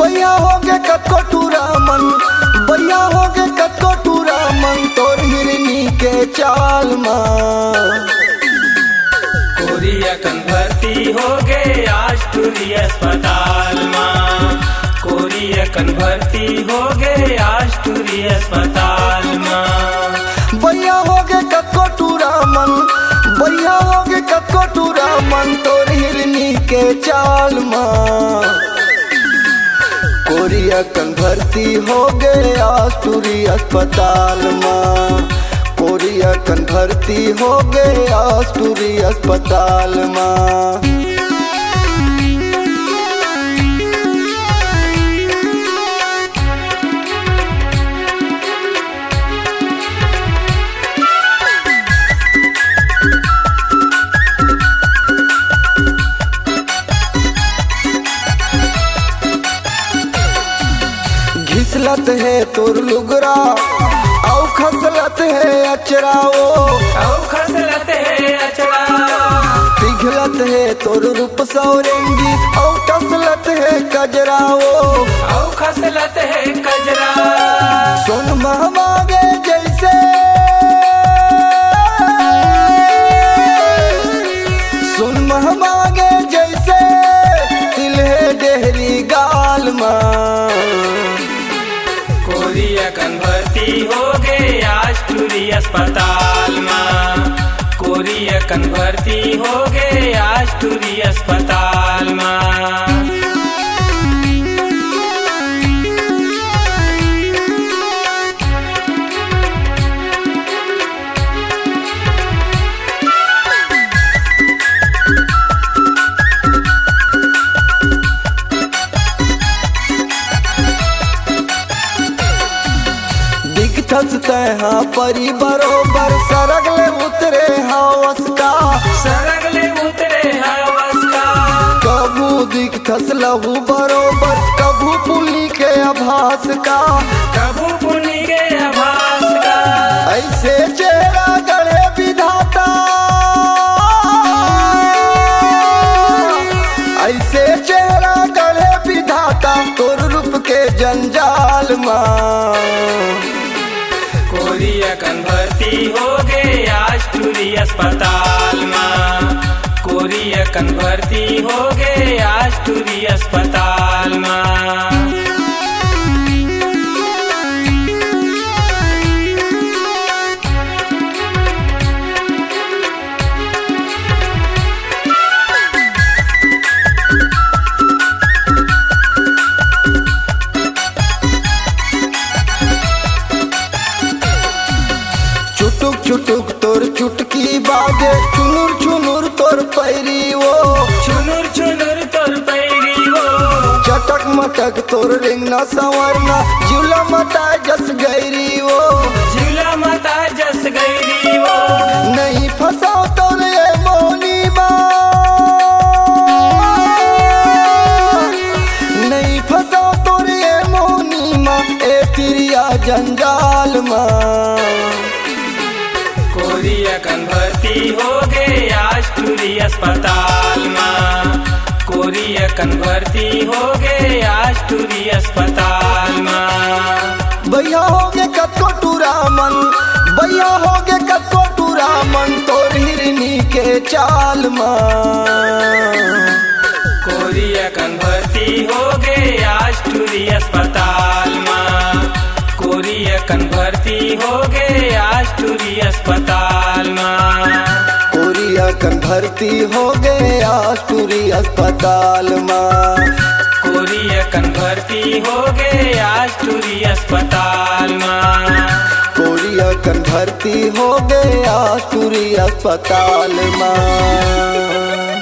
भैया हो गे कतको टूरा मन, भैया हो गे कतको टूरा मन तोर हिरनी के चाल माँ। कोरिया कन भर्ती हो गए आज टूरी अस्पताल माँ। कोरिया कन भर्ती हो गए आज टूरी अस्पताल माँ। भैया हो गे कतको टूरा मन, भैया हो गे कतको टूरा मन तोर हिरनी के चाल माँ। कोरिया कन भर्ती हो गए आज टूरी अस्पताल माँ। कोरिया कन भर्ती हो गए आज टूरी अस्पताल माँ। घिसलत है तोर लुगरा औ खसलत है अचराओ, औ खसलत है अचरा। पिघलत है तोर रूप सौरंगी औ टसलत है कजराओ, औ खसलत है कजरा। सुन महमागे जैसे, सुन महमागे जैसे तिल है डेहरी गाल माँ। कोरिया कन भर्ती हो गए आज टूरी अस्पताल माँ। कोरिया कन भर्ती हो गए आज टूरी अस्पताल माँ। दिखत हाँ परी बरोबर सरगले उतरे हवस का, सरगले उतरे हवस का। कभू दिखत लहू बरोबर कभू पुली के आभास का, कभू पुनी के आभास का। ऐसे चेहरा गढ़े विधाता, ऐसे चेहरा गढ़े विधाता तोर रूप के जंजाल माँ। कोरिया कन भर्ती हो गए आज टूरी अस्पताल माँ। कोरिया कन भर्ती हो गए आज टूरी अस्पताल माँ। चुटुक चुटुक तोर चुटकी बाजे चुनुर चुनुर तोर पैरी वो, चुनुर चुनुर तोर पैरी वो। चटक मटक तोर रिंगना संवरना झूला मता जस गैरी वो, झूला माता जस गैरी वो। नहीं फसाओ तोर ये मोनी माँ, नहीं फसाओ तोर ये मोनी माँ ए तिरिया जंजाल माँ। कोरिया कन भर्ती हो गए आज टूरी अस्पताल माँ। कोरिया कन भर्ती हो गए आज टूरी अस्पताल माँ। भैया हो गे कतको टूरा मन, भैया हो गे कतको टूरा मन तोर हिरनी के चाल माँ। कोरिया कन भर्ती हो गए आज टूरी अस्पताल माँ। कोरिया कन भर्ती हो गए आज टूरी अस्पताल माँ। कोरिया कन भर्ती हो गए आज टूरी अस्पताल माँ। कोरिया कन भर्ती हो गए आज टूरी अस्पताल माँ। कोरिया कन भर्ती हो गए आज टूरी अस्पताल माँ।